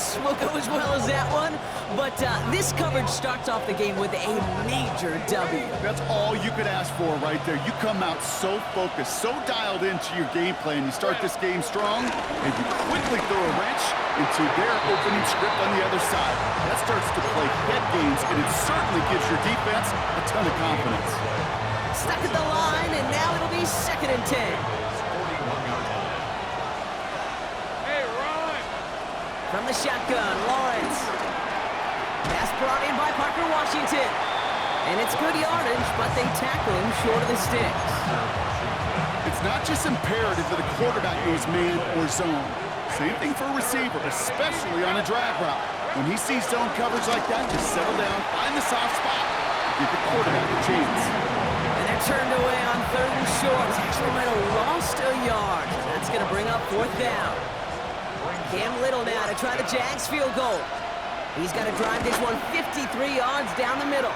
this will go as well as that one, but this coverage starts off the game with a major W. That's all you could ask for right there. You come out so focused, so dialed into your game plan. You start this game strong, and you quickly throw a wrench into their opening script on the other side. That starts to play head games, and it certainly gives your defense a ton of confidence. Stuck at the line, and now it'll be 2nd and 10. From the shotgun, Lawrence. Pass brought in by Parker Washington. And it's good yardage, but they tackle him short of the sticks. It's not just imperative that a quarterback knows man or zone. Same thing for a receiver, especially on a drag route. When he sees zone coverage like that, just settle down, find the soft spot, give the quarterback a chance. And they're turned away on 3rd and short. Actually might have lost a yard. That's going to bring up 4th down. Cam Little now to try the Jags field goal. He's got to drive this one 53 yards down the middle.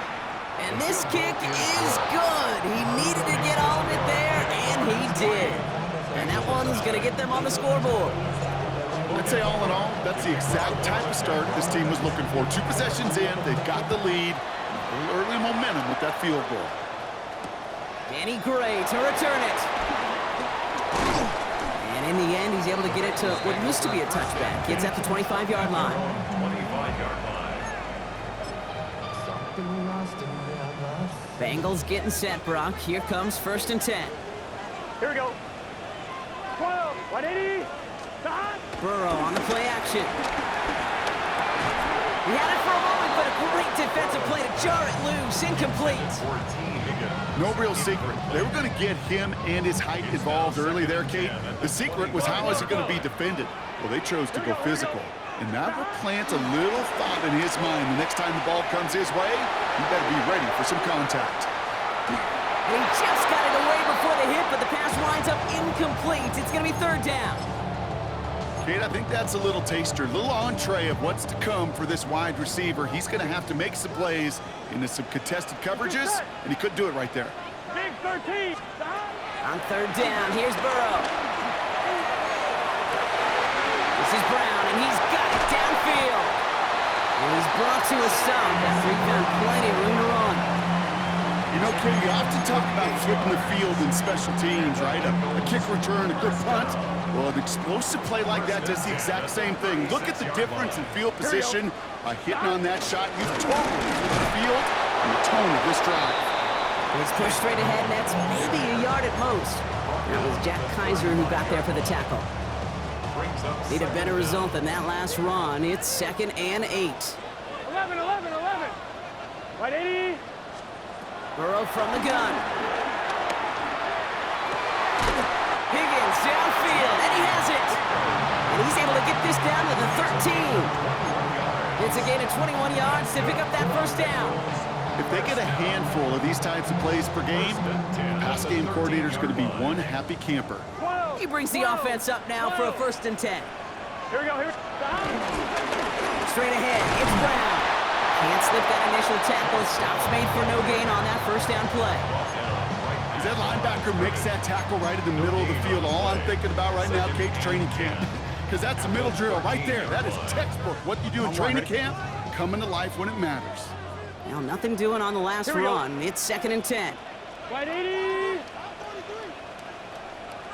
And this kick is good. He needed to get all of it there, and he did. And that one's going to get them on the scoreboard. I'd say all in all, that's the exact type of start this team was looking for. 2 possessions in, they've got the lead. A little early momentum with that field goal. Danny Gray to return it. And in the end, he's able to get it to what used to be a touchback. Gets at the 25-yard line. 25-yard line. Bengals getting set, Brock. Here comes 1st and 10. Here we go. 12, 180. Burrow on the play action. He had it for a moment, but a great defensive play to jar it loose. Incomplete. No real secret. They were going to get him and his height involved early there, Kate. The secret was how is it going to be defended? Well, they chose to go physical. And that will plant a little thought in his mind. The next time the ball comes his way, he better be ready for some contact. He just got it away before the hit, but the pass winds up incomplete. It's going to be 3rd down. Kate, I think that's a little taster, a little entree of what's to come for this wide receiver. He's going to have to make some plays into some contested coverages, and he couldn't do it right there. Big 13. On 3rd down, here's Burrow. This is Brown, and he's got it downfield. And he's brought to a stop after he found plenty of room to run. You know, Kate, you often talk about flipping the field in special teams, right? A kick return, a good punt. Well, an explosive play like that does the exact same thing. Look at the difference in field position by hitting on that shot. You've totally flipped the field and the tone of this drive. He's pushed straight ahead, and that's maybe a yard at most. That was Jack Kaiser who got there for the tackle. Need a better result than that last run. It's 2nd and 8. 11, 11, 11. 180. Burrow from the gun. Higgins downfield, and he has it. And he's able to get this down to the 13. It's a gain of 21 yards to pick up that 1st down. If they get a handful of these types of plays per game, the pass game coordinator is going to be one happy camper. He brings the offense up now for a 1st and 10. Here we go. Straight ahead, it's Brown. Can't slip that initial tackle. Stops made for no gain on that 1st down play. As that linebacker makes that tackle right in the middle of the field, all I'm thinking about right now, Kate's training camp. Because that's the middle drill right there. That is textbook. What you do in training camp, coming to life when it matters. Well, nothing doing on the last run. It's 2nd and 10. 180.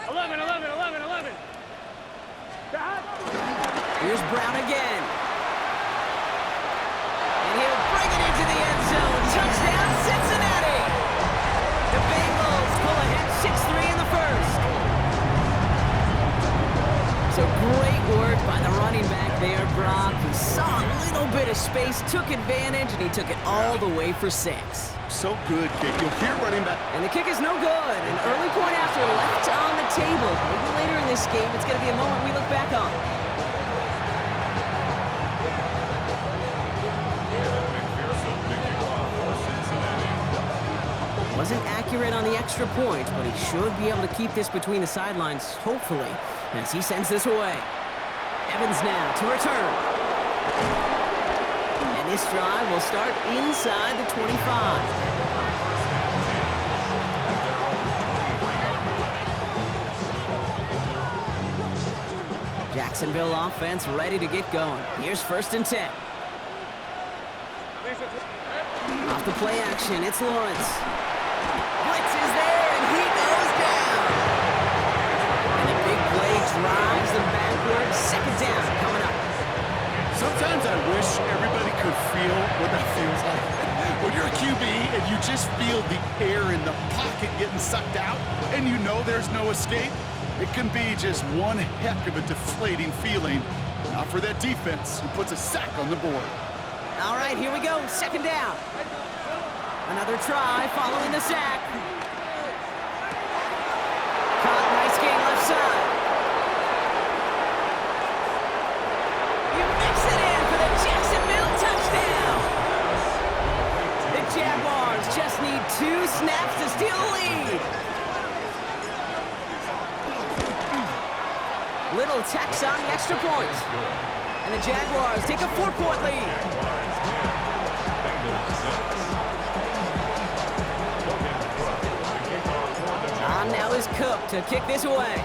11, 11, 11, 11. Here's Brown again. And he'll bring it into the end zone. Touchdown, Cincinnati. The Bengals pull ahead 6-3 in the 1st. So great work by the running back there, Brock. He saw a little bit of space, took advantage, and he took it all the way for 6. So good, Kate. You'll hear running back. And the kick is no good. An early point after left on the table. Maybe later in this game, it's going to be a moment we look back on. Wasn't accurate on the extra point, but he should be able to keep this between the sidelines, hopefully, as he sends this away. Evans now to return. And this drive will start inside the 25. Jacksonville offense ready to get going. Here's 1st and 10. Off the play action, it's Lawrence. Blitz is there, and he goes down. And a big play drives them backwards. 2nd down coming up. Sometimes I wish everybody could feel what that feels like. When you're a QB and you just feel the air in the pocket getting sucked out and you know there's no escape, it can be just one heck of a deflating feeling. Not for that defense who puts a sack on the board. All right, here we go. 2nd down. Another try following the sack. Caught, nice game left side. You mix it in for the Jacksonville touchdown. The Jaguars just need 2 snaps to steal the lead. Little tacks on the extra point. And the Jaguars take a 4-point lead. On now is Cook to kick this away.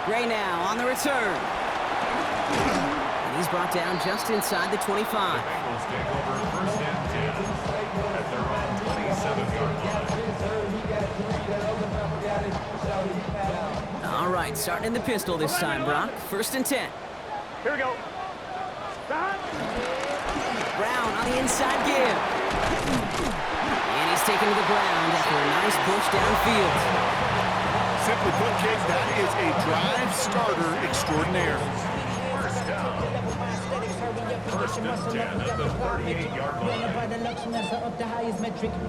Gray now on the return. And he's brought down just inside the 25. Bengals take over 1st and 10 at their own 27-yard line. All right, starting in the pistol this time, Brock. 1st and 10. Here we go. Stop. Brown on the inside give. And he's taken to the ground after a nice push downfield. Simply put, kids, that is a drive starter extraordinaire. 1st and 10 at the 38-yard line.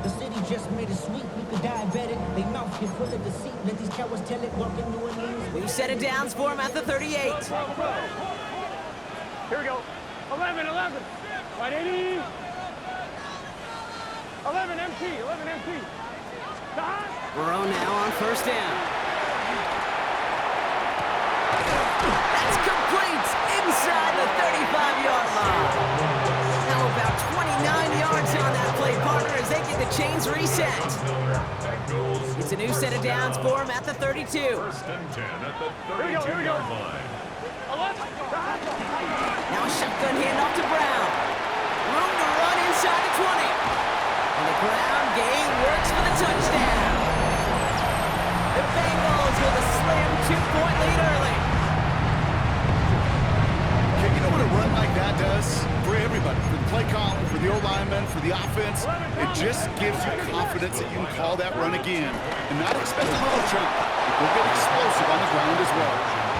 The city just made it sweet. We could diabetic. They mouth get full of deceit. Let these cowards tell it. Walking New Orleans. New set of downs for him at the 38. Here we go. 11. Right 80. 11 MT. Stop. Burrow now on 1st down. That's complete inside the 35-yard line. Now about 29 yards on that play, partner, as they get the chains reset. It's a new set of downs for him at the 32. 1st and 10 at the 32-yard line. 11. Stop. Now a shotgun handoff to Brown. Room to run inside the 20. And the ground game works for the touchdown. The Bengals with a slim 2-point lead early. Okay, you know what a run like that does? For everybody, for the play caller, for the O-lineman, for the offense, it just gives you confidence that you can call that run again and not expect a little chunk. They'll get explosive on the ground as well.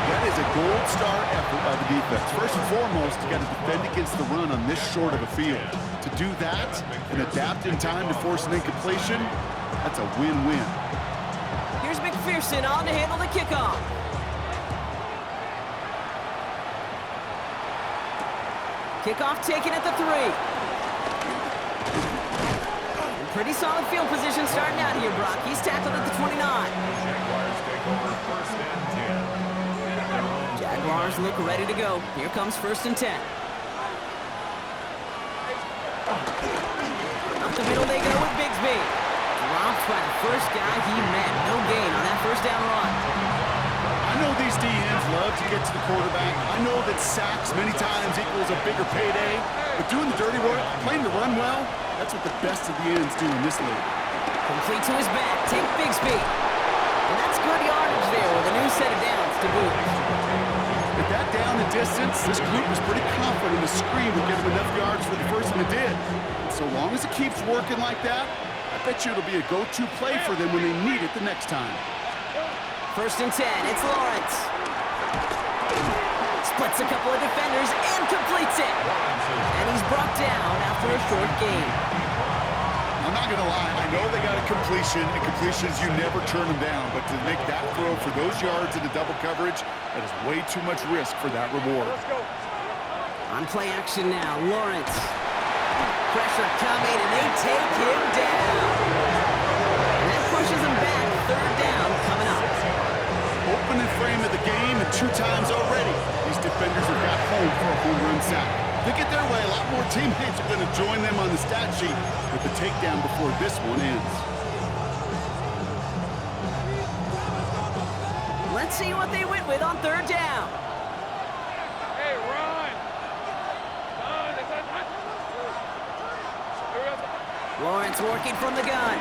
That is a gold star effort by the defense. First and foremost, you got to defend against the run on this short of a field. To do that and adapt in time to force an incompletion, that's a win-win. Here's McPherson on to handle the kickoff. Kickoff taken at the 3. And pretty solid field position starting out here, Brock. He's tackled at the 29. Jaguars take over 1st and 10. Jaguars look ready to go. Here comes 1st and 10. Up the middle they go with Bigsby. Dropped by the first guy he met. No gain on that 1st down run. I know these DNs love to get to the quarterback. I know that sacks many times equals a bigger payday. But doing the dirty work, playing the run well, that's what the best of the ends do in this league. Complete to his back. Take Bigsby. And that's good yardage there with a new set of downs to boot. With that down the distance, this group was pretty confident the screen would get them enough yards for the first one it did. And so long as it keeps working like that, I bet you it'll be a go-to play for them when they need it the next time. 1st and 10, it's Lawrence. Splits a couple of defenders and completes it. And he's brought down after a short gain. I'm not going to lie, I know they got a completion, and completions, you never turn them down. But to make that throw for those yards in the double coverage, that is way too much risk for that reward. On play action now, Lawrence. Pressure coming, and they take him down. And that pushes him back. 3rd down coming up. Opening frame of the game, and 2 times already, these defenders have got home for a home run sack. They get their way, a lot more teammates are going to join them on the stat sheet with the takedown before this one ends. Let's see what they went with on third down. Hey, run. Lawrence working from the gun.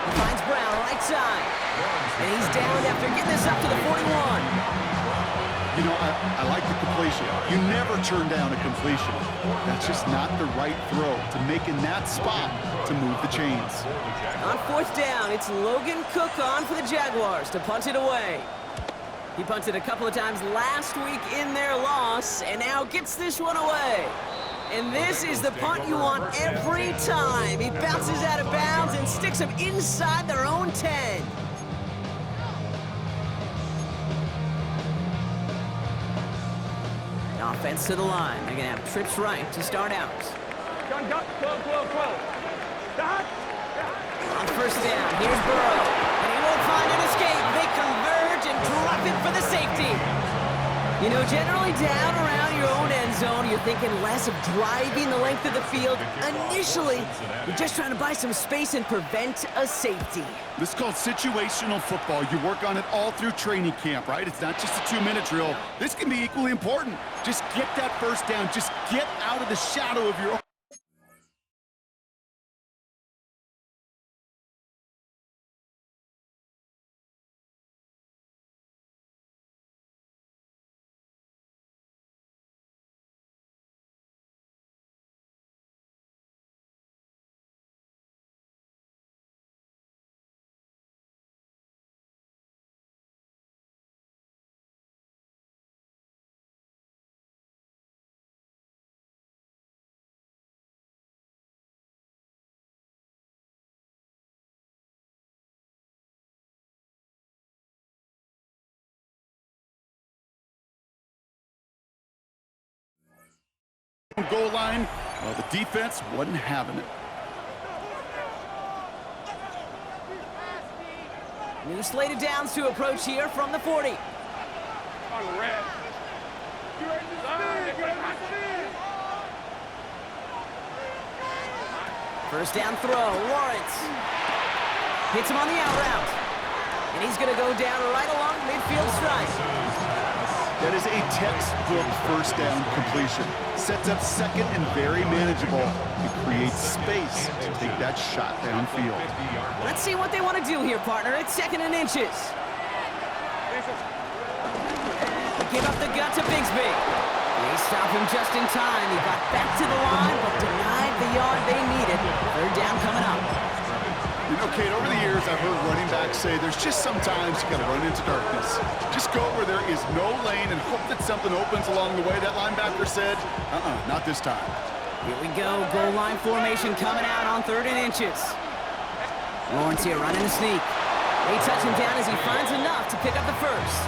He finds Brown right side. And he's down after getting this up to the 41. You know, I like the completion. You never turn down a completion. That's just not the right throw to make in that spot to move the chains. On fourth down, it's Logan Cook on for the Jaguars to punt it away. He punted a couple of times last week in their loss, and now gets this one away. And this is the punt you want every time. He bounces out of bounds and sticks them inside their own 10. Offense to the line. They're going to have trips right to start out. Gun, close. On first down, here's Burrow. And he won't find an escape. They converge and drop it for the safety. You know, generally down around your own end zone, you're thinking less of driving the length of the field. Initially, you're just trying to buy some space and prevent a safety. This is called situational football. You work on it all through training camp, right? It's not just a 2-minute drill. This can be equally important. Just get that first down. Just get out of the shadow of your own. Goal line, well, the defense wasn't having it. New slated downs to approach here from the 40. On red. First down throw, Lawrence. Hits him on the out route. And he's going to go down right along midfield stripe. That is a textbook first down completion. Sets up second and very manageable. It creates space to take that shot downfield. Let's see what they want to do here, partner. It's 2nd and inches. Give up the gut to Bigsby. They stop him just in time. He got back to the line, but denied the yard they needed. Third down coming up. You know, Kate, over the years, I've heard running backs say there's just sometimes you got to run into darkness. Just go where there is no lane and hope that something opens along the way. That linebacker said, not this time. Here we go. Goal line formation coming out on 3rd and inches. Lawrence here running the sneak. They touch him down as he finds enough to pick up the first.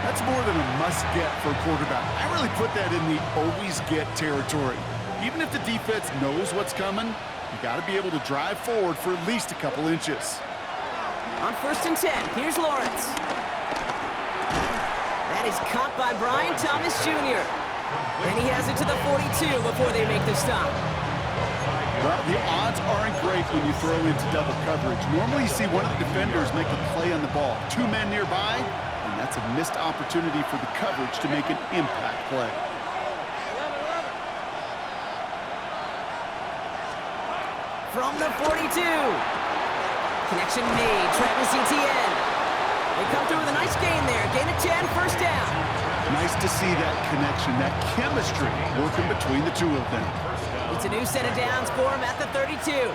That's more than a must-get for a quarterback. I really put that in the always-get territory. Even if the defense knows what's coming, you got to be able to drive forward for at least a couple inches. On 1st and 10, here's Lawrence. That is caught by Brian Thomas Jr. And he has it to the 42 before they make the stop. Well, the odds aren't great when you throw into double coverage. Normally you see one of the defenders make a play on the ball. 2 men nearby, and that's a missed opportunity for the coverage to make an impact play. From the 42. Connection made. Travis Etienne. They come through with a nice gain there. Gain of 10, first down. Nice to see that connection, that chemistry working between the two of them. It's a new set of downs for him at the 32.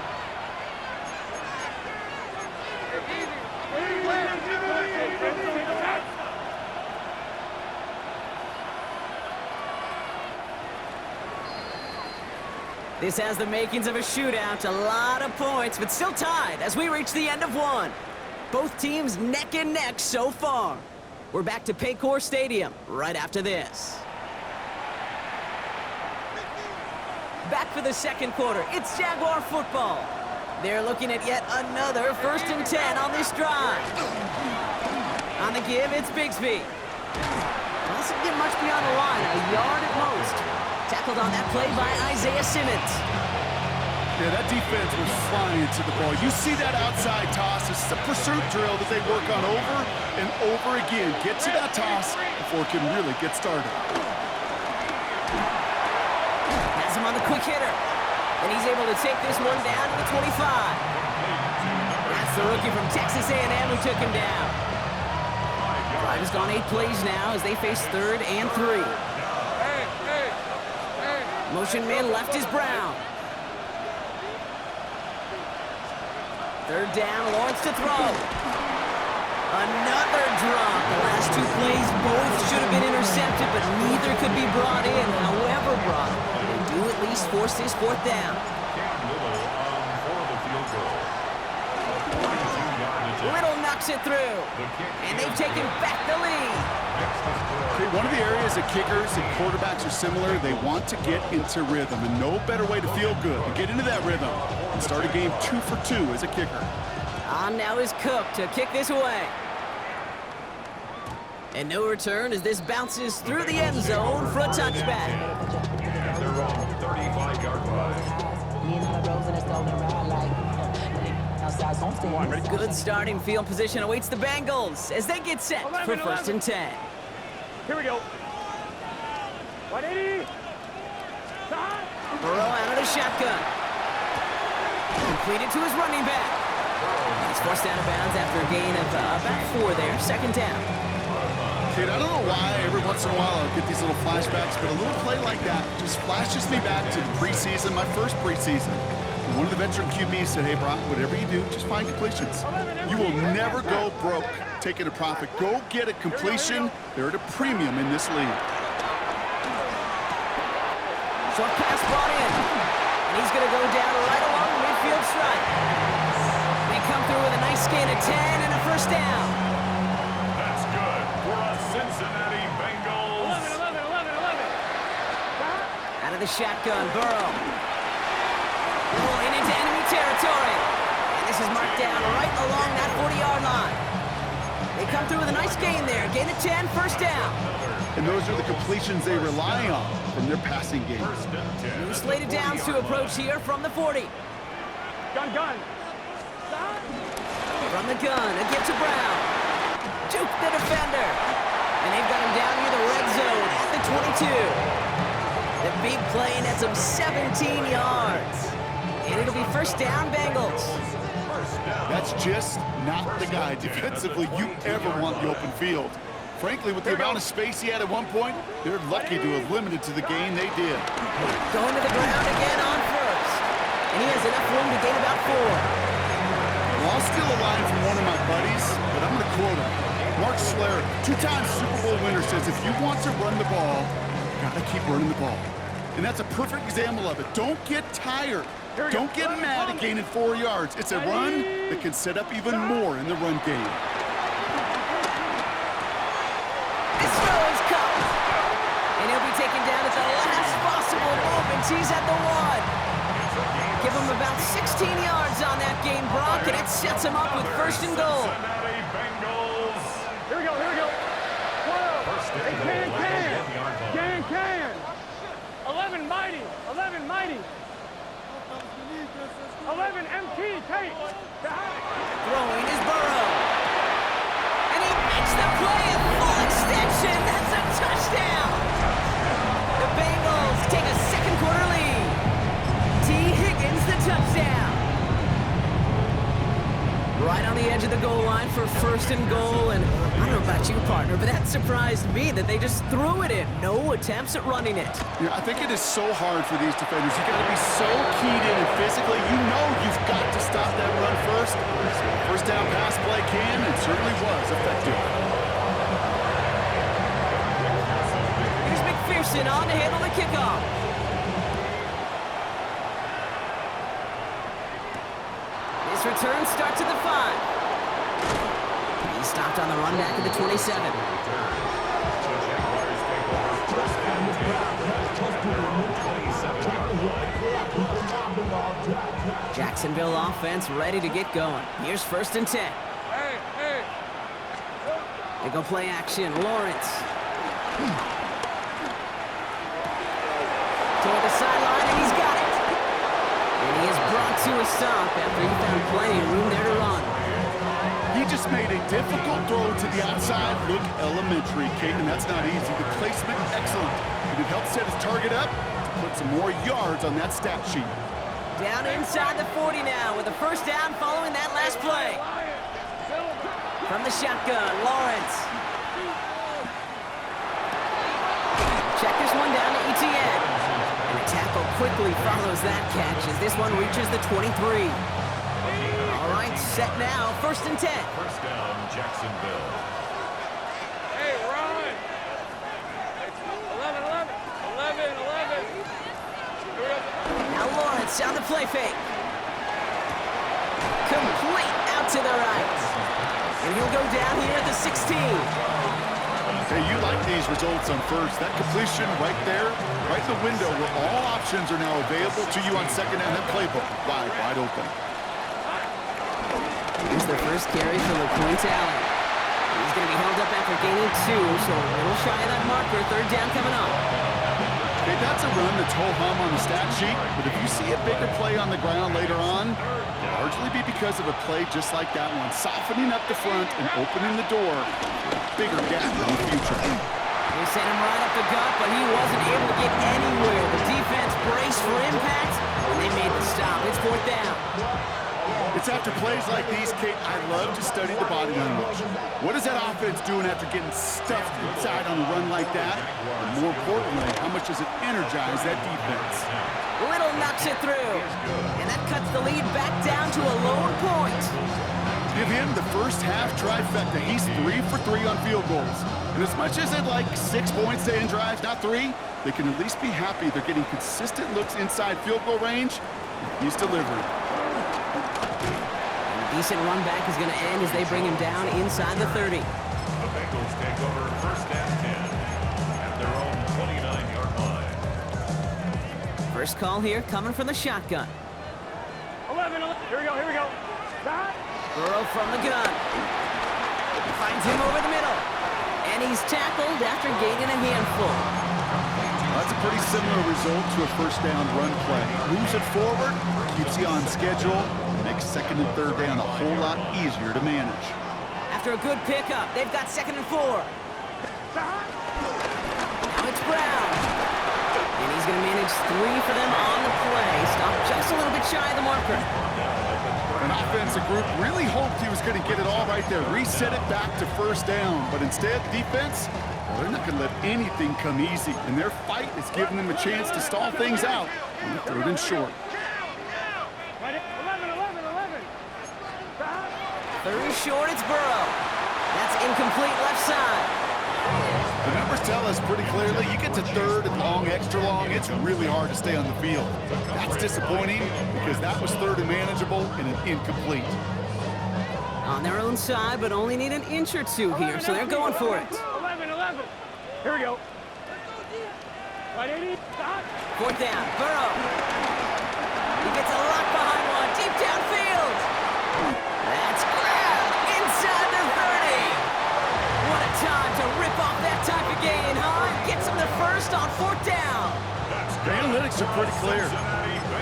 This has the makings of a shootout, a lot of points, but still tied as we reach the end of one. Both teams neck and neck so far. We're back to Paycor Stadium right after this. Back for the second quarter, it's Jaguar football. They're looking at yet another 1st and 10 on this drive. On the give, it's Bigsby. Doesn't get much beyond the line, a yard at most. Tackled on that play by Isaiah Simmons. Yeah, that defense was flying to the ball. You see that outside toss. It's a pursuit drill that they work on over and over again. Get to that toss before it can really get started. Has him on the quick hitter. And he's able to take this one down to the 25. That's the rookie from Texas A&M who took him down. Drive has gone 8 plays now as they face 3rd and 3. Motion man left is Brown. 3rd down, Lawrence to throw. Another drop. The last 2 plays both should have been intercepted, but neither could be brought in. However brought, they do at least force this 4th down. Little knocks it through, and they've taken back the lead. Okay, one of the areas that kickers and quarterbacks are similar, they want to get into rhythm, and no better way to feel good than get into that rhythm and start a game 2 for 2 as a kicker. On now is Cook to kick this away. And no return as this bounces through the end zone for a touchback. And they're on 35-yard line. Good starting field position awaits the Bengals as they get set for 1st and 10. Here we go. 180. Burrow out of the shotgun. Completed to his running back. He's forced out of bounds after a gain of about 4 there. 2nd down. Kid, I don't know why every once in a while I'll get these little flashbacks, but a little play like that just flashes me back to the preseason, my first preseason. And one of the veteran QBs said, hey, Brock, whatever you do, just find completions. You will never go broke taking a profit. Go get a completion. They're at a premium in this league. Short pass brought in. And he's going to go down right along midfield stripe. They come through with a nice gain of 10 and a 1st down. That's good for us Cincinnati Bengals. 11. Out of the shotgun, Burrow. Rolling into enemy territory. And this is marked down right along that 40-yard line. They come through with a nice gain there. Gain of 10, 1st down. And those are the completions they rely on from their passing game. New slated downs to approach here from the 40. Gun. From the gun, a get to Brown. Juke the defender. And they've got him down near the red zone at the 22. The big play nets him 17 yards. And it'll be 1st down, Bengals. That's just not the guy defensively you ever want the open field. Frankly, with the amount of space he had at one point, they're lucky to have limited to the gain they did. Going to the ground again on 1st. And he has enough room to gain about 4. Well, I'll steal a line from one of my buddies, but I'm going to quote him. Mark Schler, 2-time Super Bowl winner, says if you want to run the ball, you got to keep running the ball. And that's a perfect example of it. Don't get tired. Don't get mad at gaining 4 yards. It's a run that can set up even more in the run game. This throw is caught. And he'll be taken down at the last possible moment. He's at the 1. Give him about 16 yards on that game, Brock, and it sets him up with 1st and goal. Cincinnati Bengals. Here we go. Whoa. Hey, can. 11 mighty. 11 MT, Tate. Throwing is Burrow. And he makes the play at full extension. That's a touchdown. The Bengals take a 2nd quarter lead. T. Higgins the touchdown. Right on the edge of the goal line for 1st and goal. And I don't know about you, partner, but that surprised me that they just threw it in. No attempts at running it. Yeah, I think it is so hard for these defenders. You got to be so keyed in and physically. You know you've got to stop that run first. So 1st down pass play can and certainly was effective. Here's McPherson on to handle the kickoff. This return starts at the 5. He's stopped on the run back at the 27. Jacksonville offense ready to get going. Here's 1st and 10. Hey. They go play action. Lawrence. Toward the sideline, and he's got it. And he is a stop after he found plenty of room there to run. He just made a difficult throw to the outside. Look elementary, Kate, and that's not easy. The placement, excellent. But it helped set his target up to put some more yards on that stat sheet. Down inside the 40 now with a first down following that last play. From the shotgun, Lawrence. Check this one down to ETN. And the tackle quickly follows that catch as this one reaches the 23. All right, set now, 1st and 10. First down, Jacksonville. Hey, run. 11, 11. 11, 11. Here we go. Now Lawrence on the play fake. Complete out to the right. And he'll go down here at the 16. Hey, you like these results on first. That completion right there, right in the window where all options are now available to you on second and that playbook. Wide open. Here's the first carry for LaQuint Allen. He's going to be held up after gaining 2, so a little shy of that marker. 3rd down coming up. Okay, that's a run that's ho-hum on the stat sheet, but if you see a bigger play on the ground later on, it'll largely be because of a play just like that one, softening up the front and opening the door for a bigger gap in the future. They sent him right up the gut, but he wasn't able to get anywhere. The defense braced for impact, and they made the stop. It's 4th down. It's after plays like these, Kate, I love to study the body language. What is that offense doing after getting stuffed inside on a run like that? And more importantly, how much does it energize that defense? Little knocks it through, and that cuts the lead back down to a lower point. Give him the first half trifecta. He's 3 for 3 on field goals. And as much as they'd like 6 points to end drives, not 3, they can at least be happy they're getting consistent looks inside field goal range. He's delivering. Decent run back is going to end as they bring him down inside the 30. The Bengals take over 1st and 10 at their own 29-yard line. First call here coming from the shotgun. 11, 11. Here we go. Back. Burrow from the gun. Finds him over the middle. And he's tackled after gaining a handful. That's a pretty similar result to a first down run play. Moves it forward, keeps you on schedule, makes 2nd and 3rd down a whole lot easier to manage. After a good pickup, they've got 2nd and 4. Now it's Brown. And he's going to manage 3 for them on the play. Stop just a little bit shy of the marker. An offensive group really hoped he was going to get it all right there, reset it back to 1st down. But instead, defense, well, they're not going to let anything come easy. And their fight is giving them a chance to stall things out on the 3rd and short. 3rd and short, it's Burrow. That's incomplete left side. The numbers tell us pretty clearly, you get to 3rd and long, extra long, it's really hard to stay on the field. That's disappointing because that was 3rd and manageable and an incomplete. On their own side, but only need an inch or 2 here, so they're going for it. 11, 11. Here we go. Right, 80. Stop. 4th down, Burrow. He gets a lock behind one, deep downfield. That's grabbed inside the 30. What a time to rip off that type of gain, huh? Gets him the first on 4th down. The analytics are pretty clear.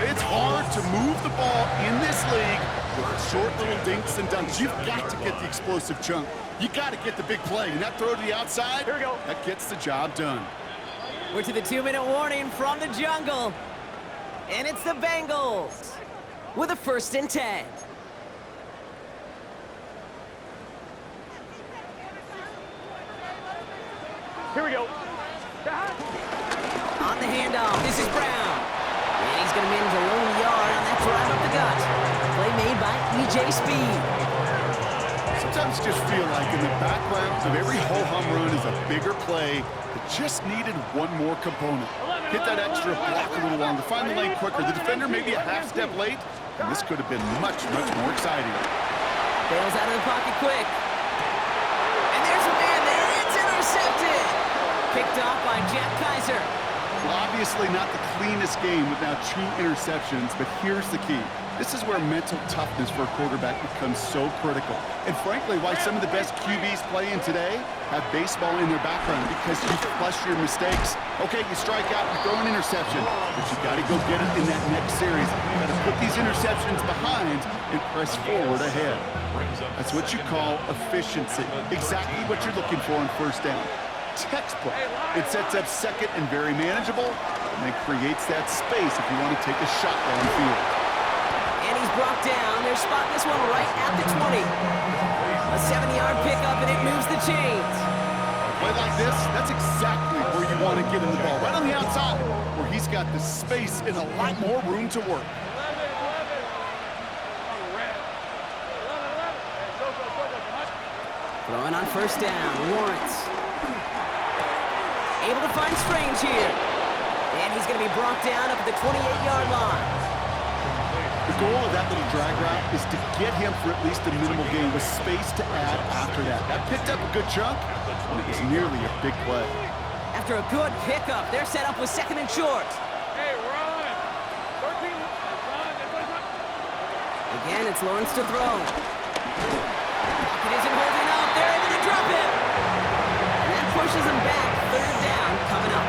It's hard to move the ball in this league with short little dinks and dunks. You've got to get the explosive chunk. You got to get the big play. And that throw to the outside, here we go. That gets the job done. We're to the 2-minute warning from the jungle. And it's the Bengals with a 1st and 10. Here we go. On the handoff, this is Brown. And he's going to manage a lone yard on that drive up the gut. Play made by E.J. Speed. Sometimes you just feel like in the background of every ho-hum run is a bigger play that just needed one more component. Hit that extra block a little longer, find the lane quicker. The defender may be a half step late, and this could have been much, much more exciting. Bails out of the pocket quick. And there's a man there. It's intercepted. Picked off by Jack Kaiser. Well, obviously not the cleanest game without 2 interceptions, but here's the key. This is where mental toughness for a quarterback becomes so critical. And frankly, why some of the best QBs playing today have baseball in their background, because you flush your mistakes. Okay, you strike out, you throw an interception, but you got to go get it in that next series. You got to put these interceptions behind and press forward ahead. That's what you call efficiency. Exactly what you're looking for on first down. Textbook. It sets up second and very manageable, and it creates that space if you want to take a shot downfield. And he's brought down. They're spotting this one right at the 20. A 70-yard pickup, and it moves the chains. A play like this, that's exactly where you want to get in the ball. Right on the outside, where he's got the space and a lot more room to work. Throwing on first down, Lawrence. Able to find Strange here. And he's going to be brought down up at the 28-yard line. The goal of that little drag route is to get him for at least a minimal gain with space to add after that. That picked up a good chunk, and it was nearly a big play. After a good pickup, they're set up with second and short. Hey, we're on it. 13. Again, it's Lawrence to throw. It isn't holding up. They're able to drop him. And that pushes him back. Third down coming up.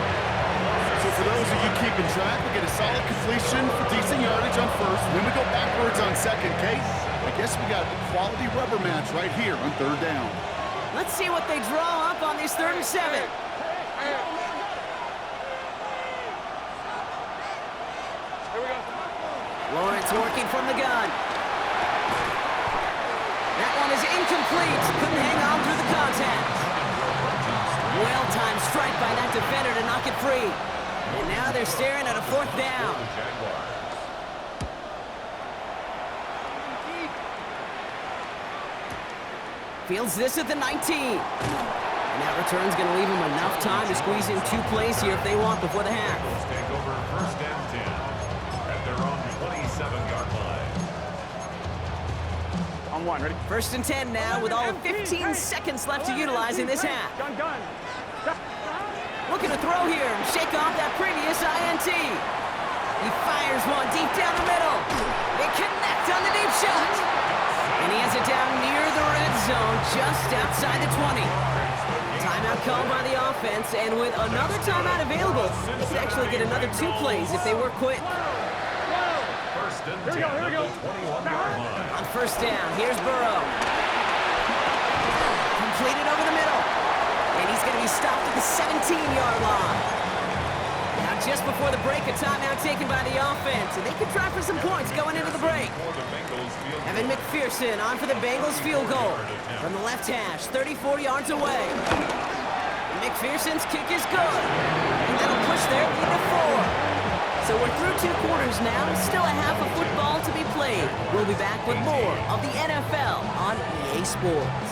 So for those of you keeping track, we get a solid completion for decent yardage on first, and then we go backwards on second. Kate, I guess we got a quality rubber match right here on third down. Let's see what they draw up on this 3rd and 7. Lawrence working from the gun. That one is incomplete. Couldn't hang on through the contact. Well-timed strike by that defender to knock it free. And now they're staring at a 4th down. Fields this at the 19. And that return's going to leave them enough time to squeeze in 2 plays here if they want before the half. Take over first and 10 at their own 27-yard line. On 1, ready? 1st and 10 now with all of 15 seconds left to utilize in this half. Gun. Looking to throw here and shake off that previous INT. He fires one deep down the middle. They connect on the deep shot. And he has it down near the red zone, just outside the 20. Timeout called by the offense, and with another timeout available, they could actually get another 2 plays if they work quick. First and 10 Here we go. 21-yard line. On first down, here's Burrow. Completed over the middle. And he's going to be stopped at the 17-yard line. Now just before the break, a timeout taken by the offense. And they could try for some points going into the break. Evan McPherson on for the Bengals field goal. From the left hash, 34 yards away. McPherson's kick is good. And that'll push their lead to 4. So we're through 2 quarters now. Still a half of football to be played. We'll be back with more of the NFL on EA Sports.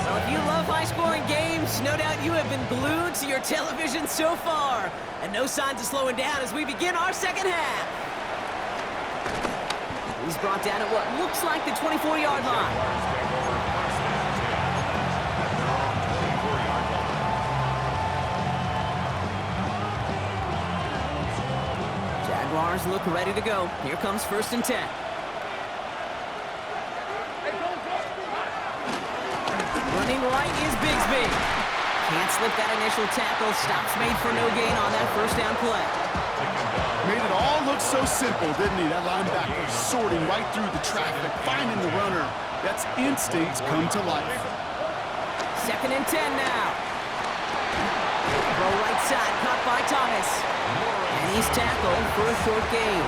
So if you love high-scoring games, no doubt you have been glued to your television so far. And no signs of slowing down as we begin our second half. He's brought down at what looks like the 24-yard line. Jaguars look ready to go. Here comes 1st and 10. Running right is Bigsby. Can't slip that initial tackle. Stops made for no gain on that first down play. Made it all look so simple, didn't he? That linebacker sorting right through the traffic, finding the runner. That's instincts come to life. 2nd and 10 now. Throw right side, caught by Thomas. And he's tackled for a short gain.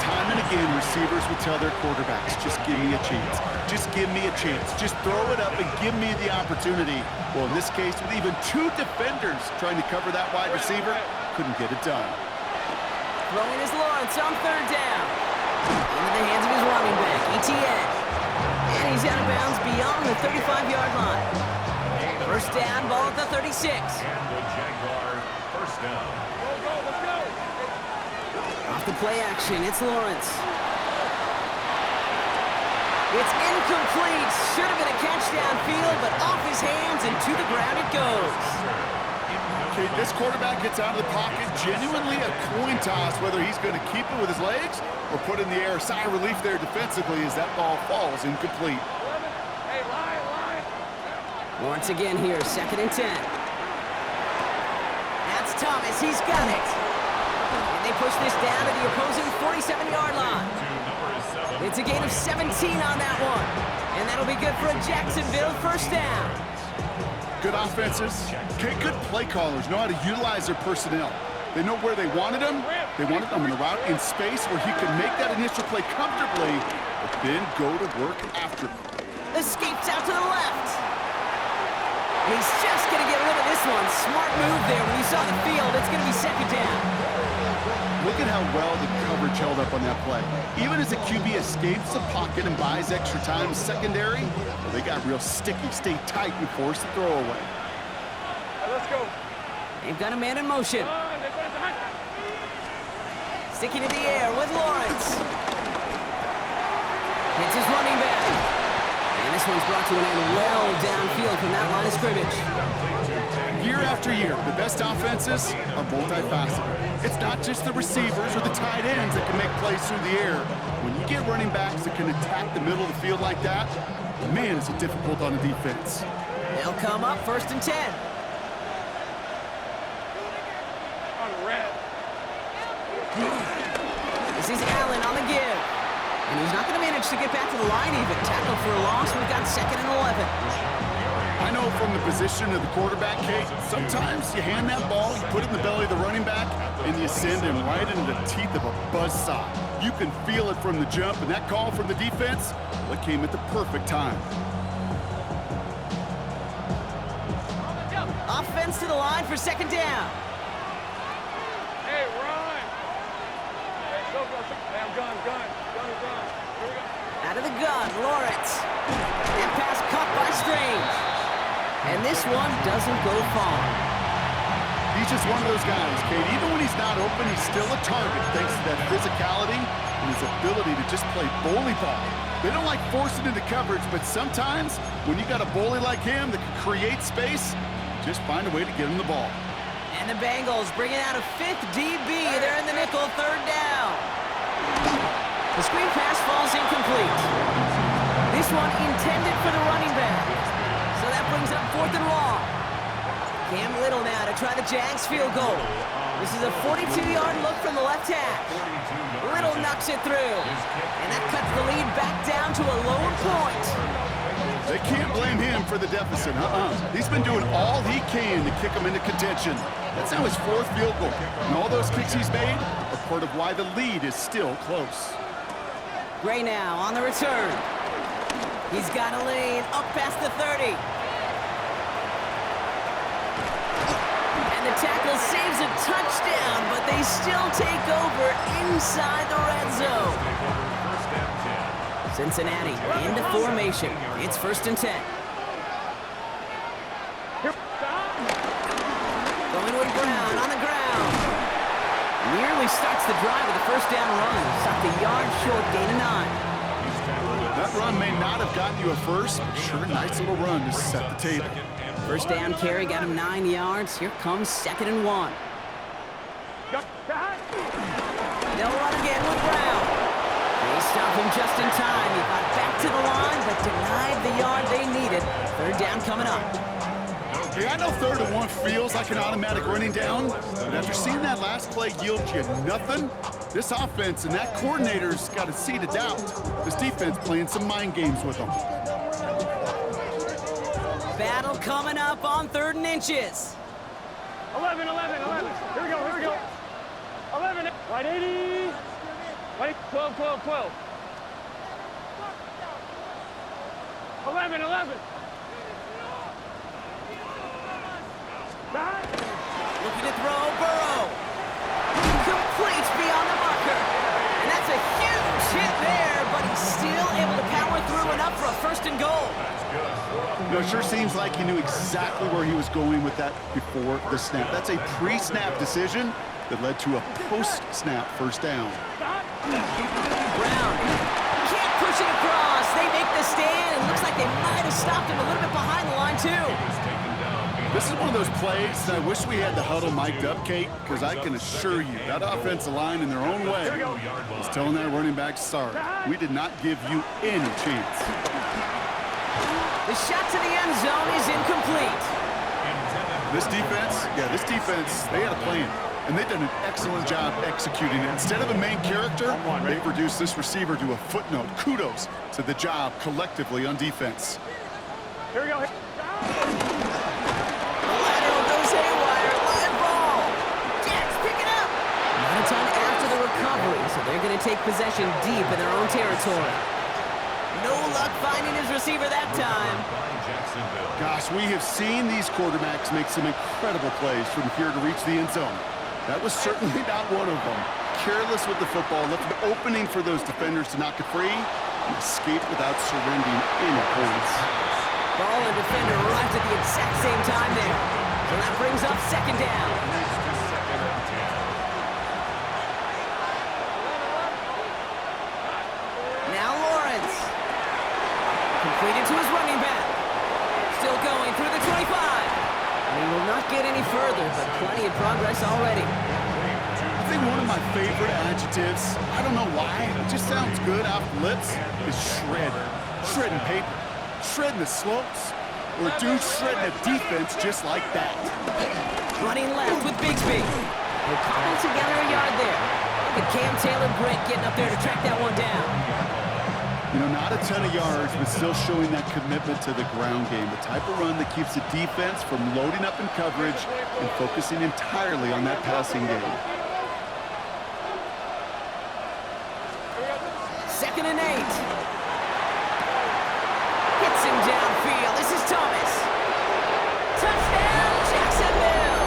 Time and again, receivers will tell their quarterbacks, just give me a chance. Just give me a chance. Just throw it up and give me the opportunity. Well, in this case, with even 2 defenders trying to cover that wide receiver, couldn't get it done. Throwing is Lawrence on 3rd down. Into the hands of his running back, ETN. And he's out of bounds beyond the 35-yard line. First down, ball at the 36. And the Jaguar first down. Let's go. Off the play action, it's Lawrence. It's incomplete. Should have been a catch downfield, but off his hands and to the ground it goes. Okay, this quarterback gets out of the pocket, genuinely a coin toss, whether he's going to keep it with his legs or put in the air. Sigh of relief there defensively as that ball falls incomplete. Hey, line. Once again here, 2nd and 10. That's Thomas. He's got it. And they push this down to the opposing 47-yard line. It's a gain of 17 on that one. And that'll be good for a Jacksonville first down. Good offenses. Okay, good play callers know how to utilize their personnel. They know where they wanted him. They wanted him in a route in space where he could make that initial play comfortably, but then go to work after. Escapes out to the left. He's just going to get rid of this one. Smart move there. When you saw the field, it's going to be 2nd down. Look at how well the coverage held up on that play. Even as the QB escapes the pocket and buys extra time secondary, well, they got real sticky, stay tight, and force the throw away. Let's go. They've got a man in motion. Sticking in the air with Lawrence. It's his running back. And this one's brought to an end well downfield from that line of scrimmage. Year after year, the best offenses are multifaceted. It's not just the receivers or the tight ends that can make plays through the air. When you get running backs that can attack the middle of the field like that, man, is it difficult on the defense. They'll come up 1st and 10. On red. This is Allen on the give. And he's not going to manage to get back to the line even. Tackle for a loss. We've got 2nd and 11. I know from the position of the quarterback, Kate, sometimes you hand that ball, you put it in the belly of the running back, and you send him right into the teeth of a buzzsaw. You can feel it from the jump, and that call from the defense, well, it came at the perfect time. Offense to the line for 2nd down. Hey, run. Hey, go. Hey, I'm gun. Here we go. Out of the gun, Lawrence. And pass caught by Strange. And this one doesn't go far. He's just one of those guys, Kate. Even when he's not open, he's still a target thanks to that physicality and his ability to just play bully ball. They don't like forcing into coverage, but sometimes when you got a bully like him that can create space, just find a way to get him the ball. And the Bengals bringing out a 5th DB. They're in the nickel, 3rd down. The screen pass falls incomplete. This one intended for the running back. So that brings up 4th and long. Cam Little now to try the Jags field goal. This is a 42-yard look from the left tackle. Little knocks it through. And that cuts the lead back down to a lower point. They can't blame him for the deficit. He's been doing all he can to kick them into contention. That's now his 4th field goal. And all those kicks he's made are part of why the lead is still close. Gray now on the return. He's got a lane up past the 30. And the tackle saves a touchdown, but they still take over inside the red zone. Cincinnati into formation. It's 1st and 10. Going with Brown on the ground. Nearly starts the drive with a 1st down run. Stopped a yard short, gain of 9. That run may not have gotten you a first, but sure a nice little run to set the table. 1st down carry got him 9 yards. Here comes 2nd and 1. They'll run again with Brown. They stop him just in time. He got back to the line, but denied the yard they needed. 3rd down coming up. Hey, I know 3rd and 1 feels like an automatic running down, but after seeing that last play yield you nothing, this offense and that coordinator's got a seed of doubt. This defense playing some mind games with them. Battle coming up on 3rd and inches. 11. Here we go. 11. Right 80. Right 12. 11. Looking to throw, Burrow. Complete beyond the marker. And that's a huge hit there, but he's still able to power through enough for a 1st and goal. You know, it sure seems like he knew exactly where he was going with that before the snap. That's a pre-snap decision that led to a post-snap 1st down. Brown can't push it across. They make the stand, and looks like they might have stopped him a little bit behind the line, too. This is one of those plays that I wish we had the huddle mic'd up, Kate, because I can assure you that offensive line in their own way is telling that running back, sorry, we did not give you any chance. The shot to the end zone is incomplete. This defense, they had a plan, and they've done an excellent job executing it. Instead of a main character, they've reduced this receiver to a footnote. Kudos to the job collectively on defense. Here we go. So they're going to take possession deep in their own territory. No luck finding his receiver that time. Gosh, we have seen these quarterbacks make some incredible plays from here to reach the end zone. That was certainly not one of them. Careless with the football, left an opening for those defenders to knock it free, and escaped without surrendering any points. Ball and defender arrived at the exact same time there. So that brings up second down. Completed to his running back. Still going through the 25. And he will not get any further, but plenty of progress already. I think one of my favorite adjectives, I don't know why, it just sounds good off the lips, is shred. Shredding paper. Shredding the slopes. Or dude shredding a defense just like that. Running left with Bigsby. They cobble together a yard there. Look at Cam Taylor-Britt getting up there to track that one down. You know, not a ton of yards, but still showing that commitment to the ground game. The type of run that keeps the defense from loading up in coverage and focusing entirely on that passing game. 2nd and 8. Hits him downfield. This is Thomas. Touchdown, Jacksonville!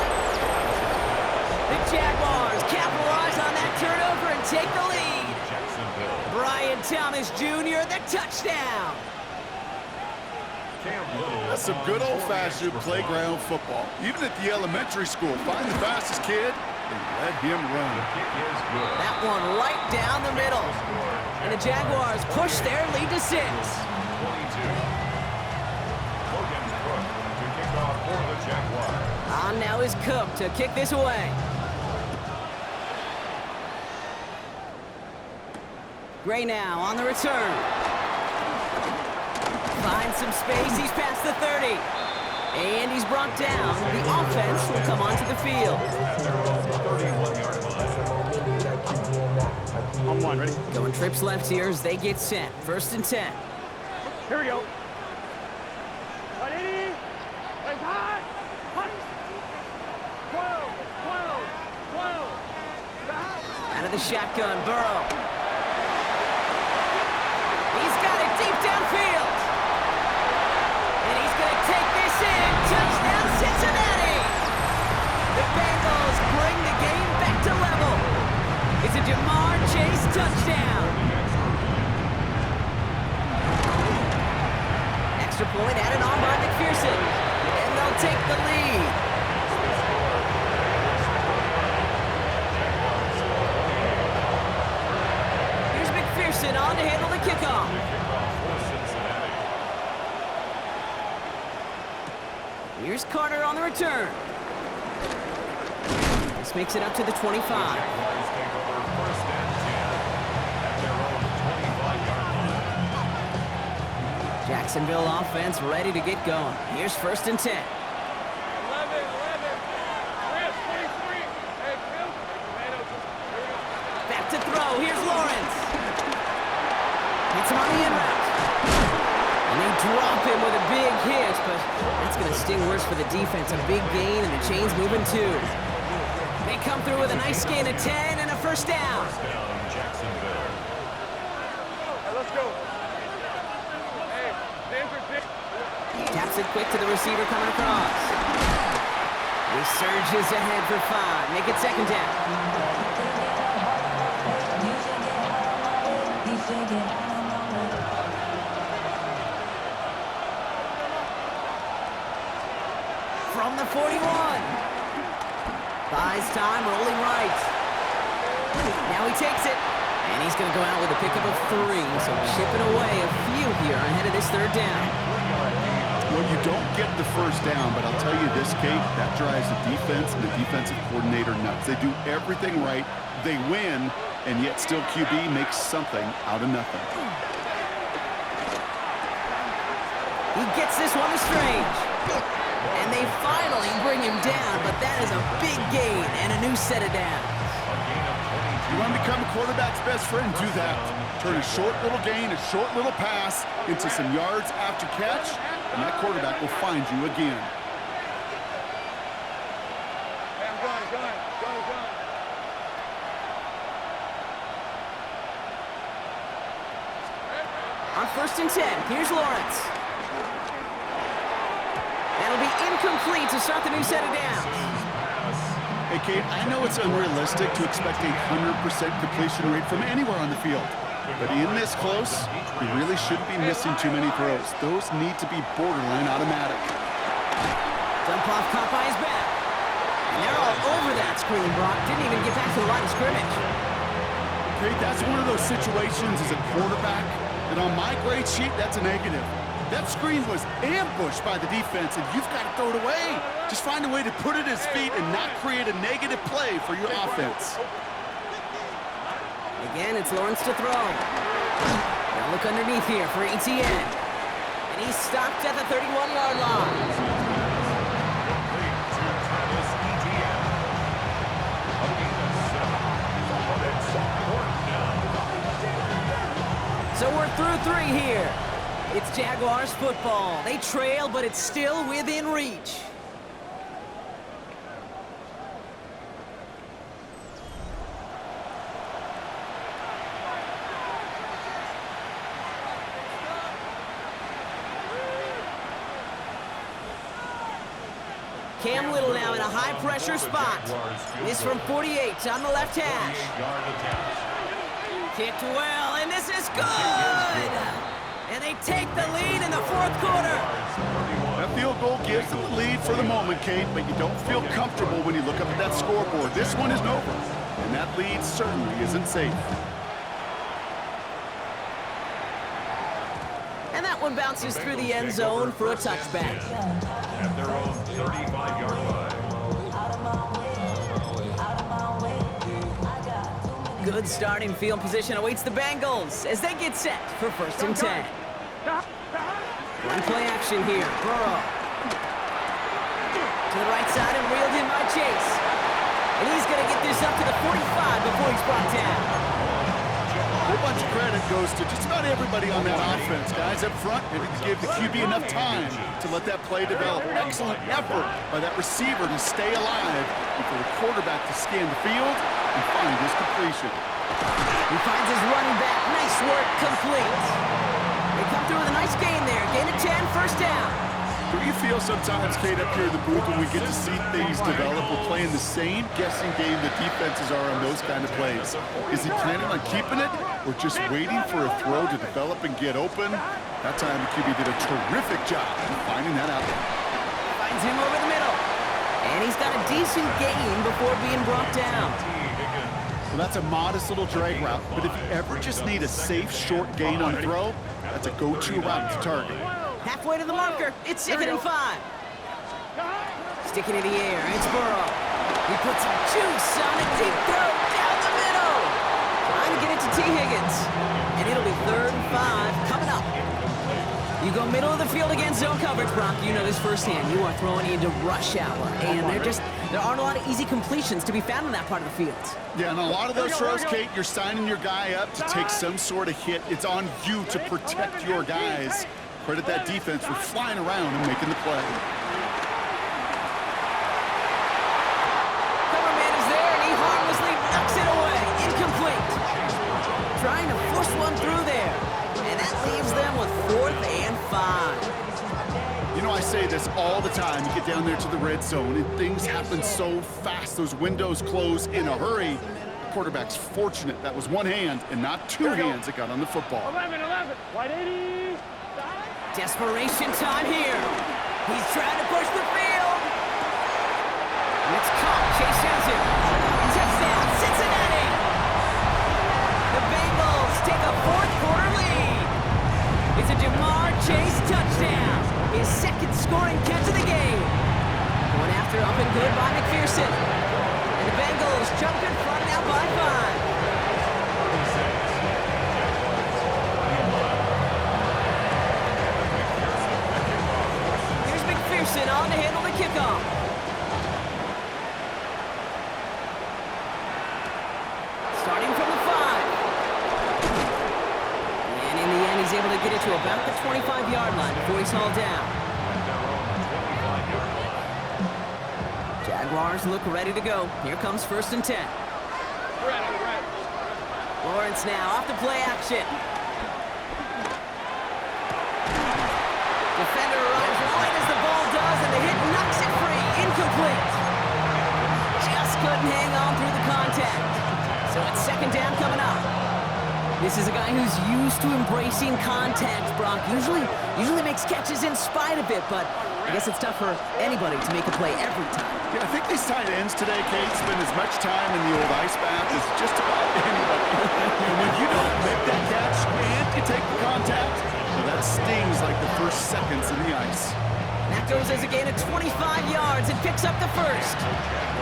The Jaguars capitalize on that turnover and take the lead. Brian Thomas Jr., the touchdown. That's some good old-fashioned playground football. Even at the elementary school, find the fastest kid and let him run. That one right down the middle. And the Jaguars push their lead to 6. On now is Cook to kick this away. Gray now on the return. Finds some space. He's past the 30. And he's brought down. The offense will come onto the field. On one, ready? Going trips left here as they get set. 1st and 10. Here we go. 180. It's hot. Hot. 12. Out of the shotgun, Burrow. He's got it deep downfield. And he's going to take this in. Touchdown, Cincinnati. The Bengals bring the game back to level. It's a Jamar Chase touchdown. Extra point added on by McPherson. And they'll take the lead. Here's McPherson on to handle the kickoff. Here's Carter on the return. This makes it up to the 25. Jacksonville offense ready to get going. Here's 1st and 10. 11. Chris, 23. Hey, Phil. Back to throw. Here's Lawrence. Hits him on the in route. And they drop him with a big hit, but that's going to sting worse for the defense. A big gain, and the chain's moving too. They come through with a nice gain of 10 and a 1st down. Jacksonville. Hey, let's go. Hey, hands are big. Taps it quick to the receiver coming across. He surges ahead for 5. Make it 2nd down. From the 41. Buys time, rolling right. Now he takes it. And he's going to go out with a pickup of 3, so chipping away a few here ahead of this third down. Well, you don't get the first down, but I'll tell you this, Kate, that drives the defense and the defensive coordinator nuts. They do everything right, they win, and yet still QB makes something out of nothing. He gets this one to Strange. And they finally bring him down, but that is a big gain and a new set of downs. You want to become a quarterback's best friend? Do that. Turn a short little gain, a short little pass into some yards after catch, and that quarterback will find you again. On 1st and 10, here's Lawrence. That'll be incomplete to start the new set of downs. Hey, Kate, I know it's unrealistic to expect a 100% completion rate from anywhere on the field. But in this close, you really shouldn't be missing too many throws. Those need to be borderline automatic. Dump off caught by his back. And they're all over that screen, Brock. Didn't even get back to the line of scrimmage. Kate, that's one of those situations as a quarterback that on my grade sheet, that's a negative. That screen was ambushed by the defense, and you've got to throw it away. Just find a way to put it at his feet and not create a negative play for your offense. Again, it's Lawrence to throw. Now look underneath here for ETN. And he's stopped at the 31-yard line. So we're through 3 here. It's Jaguars football. They trail, but it's still within reach. Cam Little now in a high-pressure spot. This from 48 on the left hash. Kicked well, and this is good! And they take the lead in the 4th quarter. That field goal gives them the lead for the moment, Kate, but you don't feel comfortable when you look up at that scoreboard. This one isn't over, and that lead certainly isn't safe. And that one bounces through the end zone for a touchback. At their own 35-yard line. Good starting field position awaits the Bengals as they get set for 1st and 10. One play action here. Burrow. To the right side and reeled in by Chase. And he's going to get this up to the 45 before he's brought down. A whole bunch of credit goes to just about everybody on that offense. Guys up front, maybe to give the QB enough time to let that play develop. Excellent effort by that receiver to stay alive and for the quarterback to scan the field and find his completion. He finds his running back. Nice work, complete. They come through with a nice gain there. Gain of 10, 1st down. Do you feel sometimes, Kate, up here in the booth when we get to see things develop, we're playing the same guessing game the defenses are on those kind of plays? Is he planning on keeping it or just waiting for a throw to develop and get open? That time the QB did a terrific job of finding that out. Finds him over the middle. And he's got a decent gain before being brought down. Well, that's a modest little drag route, but if you ever just need a safe, short gain on a throw, that's a go-to route to target. Halfway to the marker. It's 2nd and 5. Sticking in the air. It's Burrow. He puts some juice on a deep throw down the middle. Trying to get it to T. Higgins. And it'll be 3rd and 5 coming up. You go middle of the field against zone coverage, Brock. You know this firsthand. You are throwing into rush hour. And there aren't a lot of easy completions to be found in that part of the field. Yeah, and a lot of those throws, Kate, you're signing your guy up to take some sort of hit. It's on you to protect your guys. Credit that defense for flying around and making the play. Coverman is there, and he harmlessly knocks it away. Incomplete. Trying to force one through there. And that leaves them with 4th and 5. You know, I say this all the time. You get down there to the red zone, and things happen so fast. Those windows close in a hurry. The quarterback's fortunate that was one hand and not 2 hands that got on the football. 11, wide 80. Desperation time here. He's trying to push the field. And it's caught. Chase has it. Touchdown, Cincinnati. The a fourth quarter lead. It's a Jamar Chase touchdown. His second scoring catch of the game. Going after up and good by McPherson. And the Bengals jump in front now by 5. Here's McPherson on to handle the kickoff. Starting from the 5. And in the end, he's able to get it to about the 25-yard line before he's hauled down. Jaguars look ready to go. Here comes 1st and 10. Lawrence now off the play action. Defender arrives right as the ball does, and the hit knocks it free. Incomplete. Just couldn't hang on through the contact. So it's 2nd down coming up. This is a guy who's used to embracing contact, Brock. Usually makes catches in spite of it, but I guess it's tough for anybody to make a play every time. Yeah, I think these tight ends today, Kate, spend as much time in the old ice bath as just about anybody. When you don't make that catch and you take the contact, well, that stings like the first seconds in the ice. That goes as a gain of 25 yards and picks up the 1st.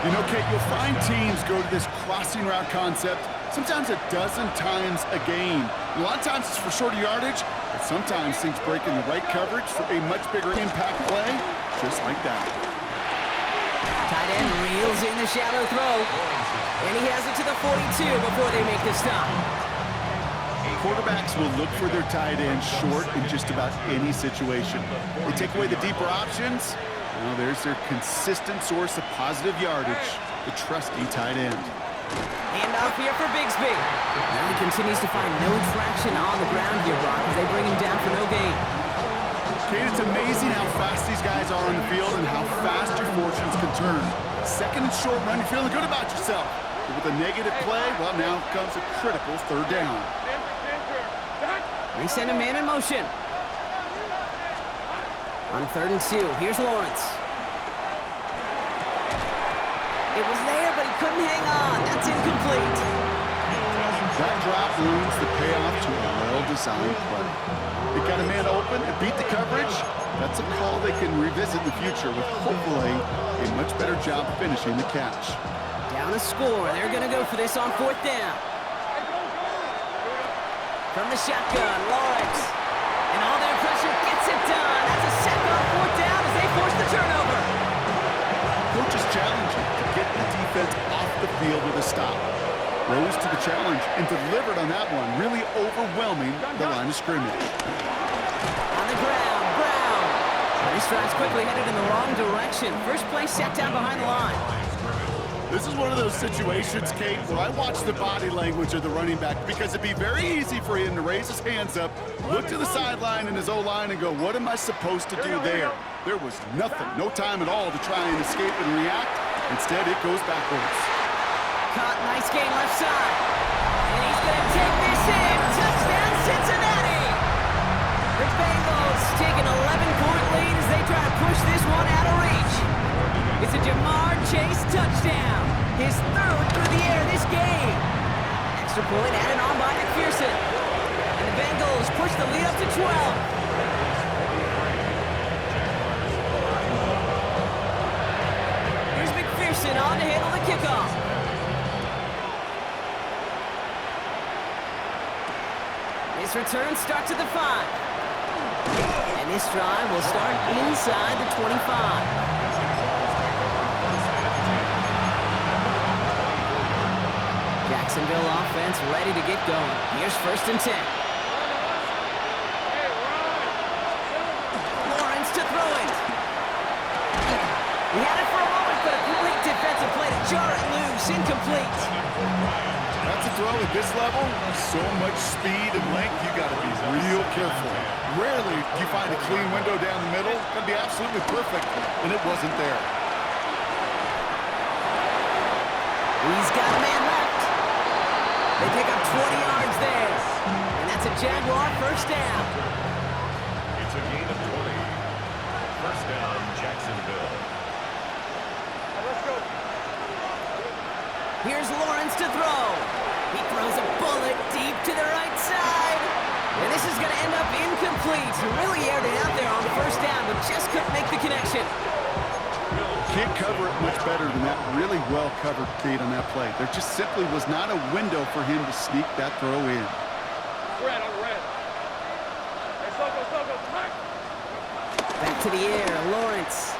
You know, Kate, you'll find teams go to this crossing route concept sometimes a dozen times a game. A lot of times it's for shorter yardage, but sometimes things break in the right coverage for a much bigger impact play, just like that. Tight end reels in the shallow throw, and he has it to the 42 before they make the stop. Quarterbacks will look for their tight end short in just about any situation. They take away the deeper options. Well, there's their consistent source of positive yardage, the trusty tight end. Handoff here for Bigsby. Now he continues to find no traction on the ground here, Brock, as they bring him down for no gain. Kate, it's amazing how fast these guys are on the field and how fast your fortunes can turn. 2nd and short run, you're feeling good about yourself. But with a negative play, well, now comes a critical 3rd down. They send a man in motion. On 3rd and 2, here's Lawrence. It was there, but he couldn't hang on. That's incomplete. That drop ruins the payoff to a well-designed play. They got a man open and beat the coverage. That's a call they can revisit in the future with hopefully a much better job finishing the catch. Down a score. They're going to go for this on 4th down. From the shotgun, Lawrence. And all their pressure gets it done. That's a sack on 4th down as they force the turnover. Coach is challenging to get the defense off the field with a stop. Rose to the challenge and delivered on that one, really overwhelming the line of scrimmage. On the ground, Brown. He strides quickly, headed in the wrong direction. First play set down behind the line. This is one of those situations, Kate, where I watch the body language of the running back because it'd be very easy for him to raise his hands up, look to the sideline in his O-line and go, what am I supposed to do there? There was nothing, no time at all to try and escape and react. Instead, it goes backwards. Caught, nice game left side. And he's going to take this in. Touchdown, Cincinnati! The Bengals take an 11-point lead as they try to push this one out of reach. It's a Jamar Chase touchdown. His 3rd through the air this game. Extra point added on by McPherson. And the Bengals push the lead up to 12. Here's McPherson on to handle the kickoff. This return starts at the 5. And this drive will start inside the 25. Jacksonville offense ready to get going. Here's 1st and 10. Lawrence to throw it. He had it for a moment, but a great defensive play to jar it loose. Incomplete. That's a throw at this level. So much speed and length, you got to be real careful. Rarely do you find a clean window down the middle. It's going to be absolutely perfect, and it wasn't there. He's got a man left. They pick up 20 yards there. And that's a Jaguar 1st down. It's a gain of 20. 1st down, Jacksonville. Let's go. Here's Lawrence to throw. He throws a bullet deep to the right side. And this is going to end up incomplete. He really aired it out there on first down, but just couldn't make the connection. Can't cover it much better than that. Really well covered, Kate, on that play. There just simply was not a window for him to sneak that throw in. Red on red. Hey, Soko, back. Back to the air, Lawrence.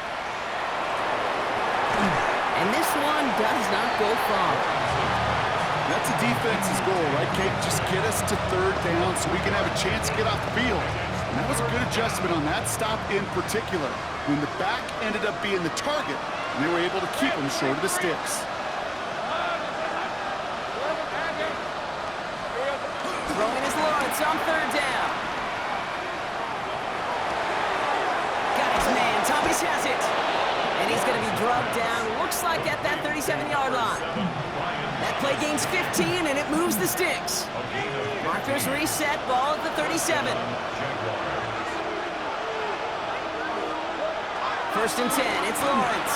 And this one does not go far. That's a defense's goal, right, Kate? Just get us to third down so we can have a chance to get off the field. And that was a good adjustment on that stop in particular, when the back ended up being the target, and they were able to keep him short of the sticks. Throwing is Lawrence on third down. Got his man. Thomas has it. And he's going to be drugged down, looks like at that 37-yard line. That play gains 15, and it moves the sticks. Markers reset, ball at the 37. First and 10, it's Lawrence.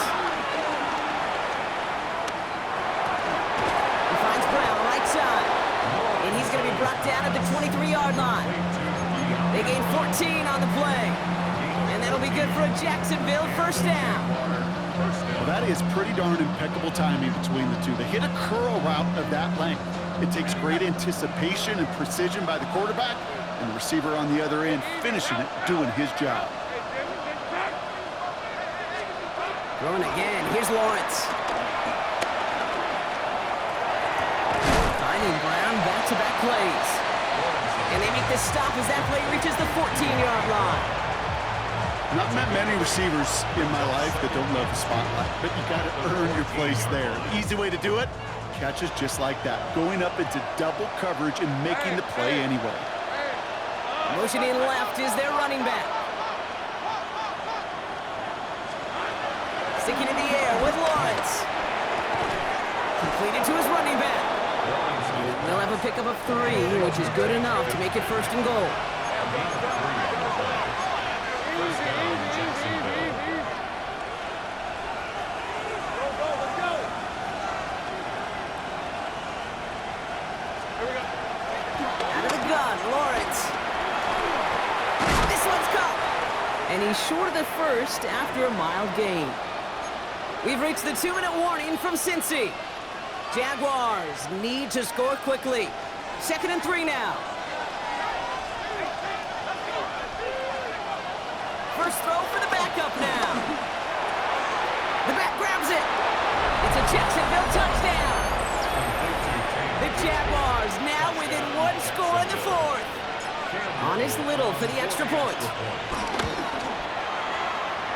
He finds Brown, right side. And he's going to be brought down at the 23-yard line. They gain 14 on the play. And that'll be good for a Jacksonville first down. Well, that is pretty darn impeccable timing between the two. They hit a curl route of that length. It takes great anticipation and precision by the quarterback, and the receiver on the other end finishing it, doing his job. Throwing again. Here's Lawrence. Finding Brown, back-to-back plays. And they make this stop as that play reaches the 14-yard line. Not met many receivers in my life that don't love the spotlight, but you got to earn your place there. Easy way to do it, catches just like that, going up into double coverage and making the play anyway. Motioning left is their running back. Sticking in the air with Lawrence. Completed to his running back. They'll have a pickup of 3, which is good enough to make it first and goal. And he's short of the first after a mild gain. We've reached the 2-minute warning from Cincy. Jaguars need to score quickly. 2nd and 3 now. First throw for the backup now. The back grabs it. It's a Jacksonville touchdown. The Jaguars now within 1 score in the 4th. On is Little for the extra point.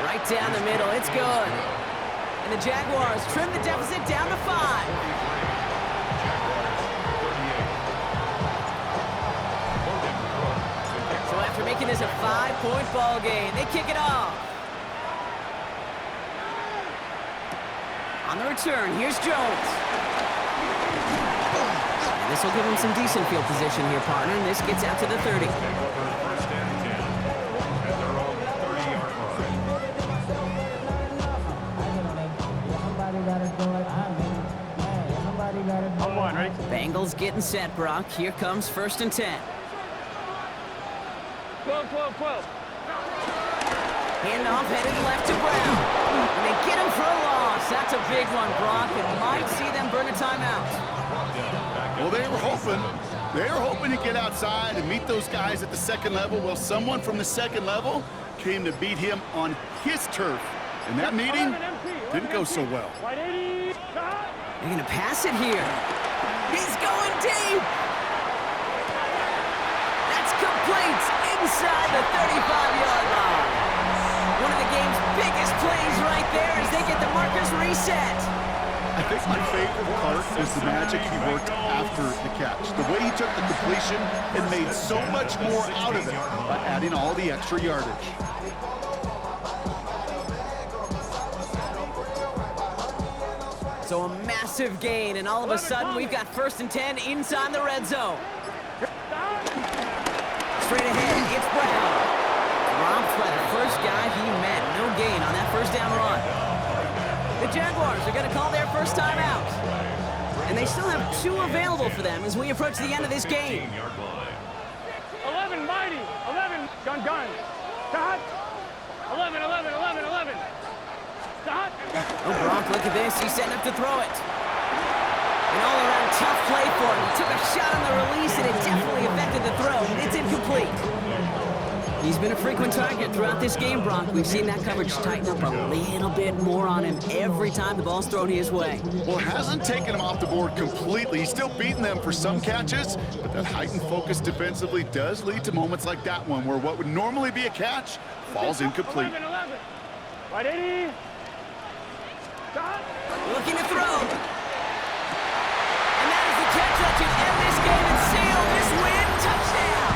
Right down the middle, it's good. And the Jaguars trim the deficit down to 5. So after making this a 5-point ball game, they kick it off. On the return, here's Jones. And this will give him some decent field position here, partner, and this gets out to the 30. On one, ready? Bengals getting set, Brock. Here comes 1st and 10. 12. Handoff headed left to Brown. And they get him for a loss. That's a big one, Brock. It might see them burn a timeout. Well, they were hoping to get outside and meet those guys at the 2nd level. Well, someone from the 2nd level came to beat him on his turf. And that meeting didn't go so well. They're going to pass it here. He's going deep. That's complete inside the 35-yard line. One of the game's biggest plays right there as they get the markers reset. I think my favorite part is the magic he worked after the catch. The way he took the completion and made so much more out of it by adding all the extra yardage. So a massive gain, and all of a sudden we've got 1st and 10 inside the red zone. Straight ahead, it's Brown. Dropped by the first guy he met. No gain on that 1st down run. The Jaguars are going to call their first time out. And they still have 2 available for them as we approach the end of this game. 15-yard line. 11, mighty. 11. Gun. Stop. 11. Stop. Oh, Gronk, look at this. He's setting up to throw it. An all-around tough play for him. He took a shot on the release, and it definitely affected the throw. It's incomplete. He's been a frequent target throughout this game, Brock. We've seen that coverage tighten up a little bit more on him every time the ball's thrown his way. Well, it hasn't taken him off the board completely. He's still beating them for some catches, but that heightened focus defensively does lead to moments like that one where what would normally be a catch falls incomplete. 11. Right, 80. Stop. Looking to throw. And that is the catch that should end this game and seal this win. Touchdown.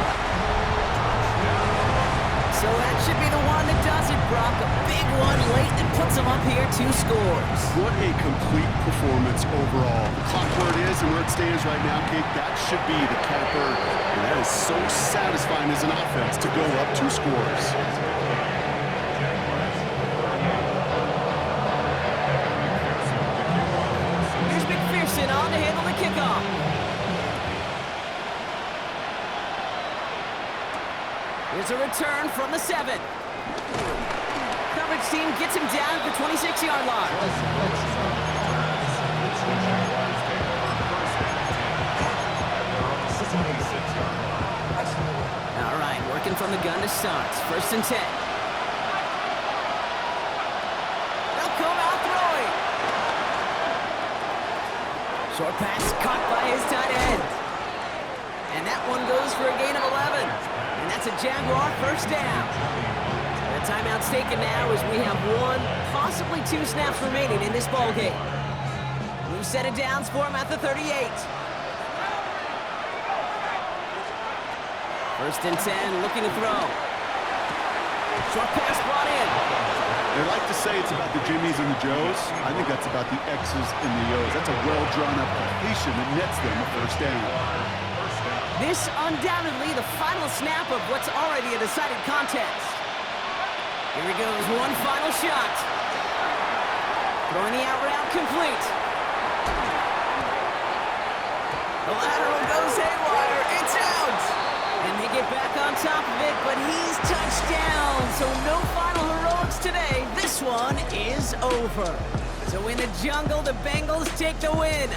So that should be the one that does it, Brock. A big one late that puts him up here 2 scores. What a complete performance overall. The clock where it is and where it stands right now, Kate, that should be the capper. And that is so satisfying as an offense to go up 2 scores. Here's McPherson on to handle the kickoff. Here's a return from the 7. Coverage team gets him down at the 26-yard line. All right, working from the gun to start. 1st and 10. They'll come out throwing. Short pass caught by his tight end. And that one goes for a gain of 11. And that's a Jaguar 1st down. The timeout's taken now as we have 1, possibly 2 snaps remaining in this ball game. New set of downs for him at the 38. 1st and 10, looking to throw. Short pass brought in. They like to say it's about the Jimmies and the Joes. I think that's about the X's and the O's. That's a well-drawn-up completion that nets them a 1st down. This undoubtedly the final snap of what's already a decided contest. Here he goes, one final shot. Throwing the out route complete. The lateral goes haywire. It's out. And they get back on top of it, but he's touched down. So no final heroics today. This one is over. So in the jungle, the Bengals take the win.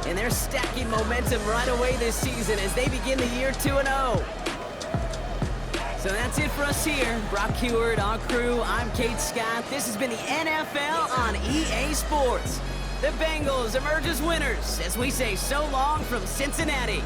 And they're stacking momentum right away this season as they begin the year 2-0. So that's it for us here. Brock Heward, our crew, I'm Kate Scott. This has been the NFL on EA Sports. The Bengals emerge as winners as we say so long from Cincinnati.